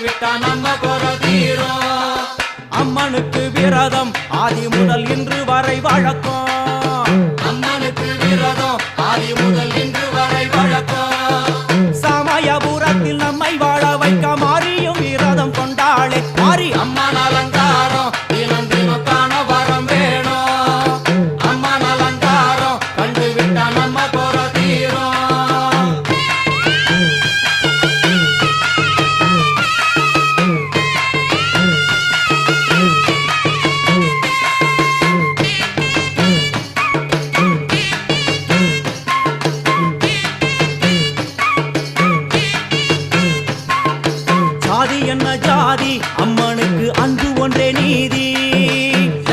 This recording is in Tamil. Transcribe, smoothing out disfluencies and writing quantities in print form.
விட்டா நம்ம குறை தீரும். அம்மனுக்கு விரதம் ஆதி முதல் இன்று வரை வழக்கம். அம்மனுக்கு விரதம் ஆதி முதல் இன்று வரை வழக்கம். சமயபுரத்தில் நம்மை வாழ வைக்க மாறியும் விரதம் கொண்டாளே மாறி அம்மன் அலங்காரம் தினம் தினம் காண வரம் வேணும். அம்மன் அலங்காரம் கண்டு விட்டா நம்ம குறை தீரும். ஜாதி என்ன ஜாதி அம்மனுக்கு அன்பு ஒன்றே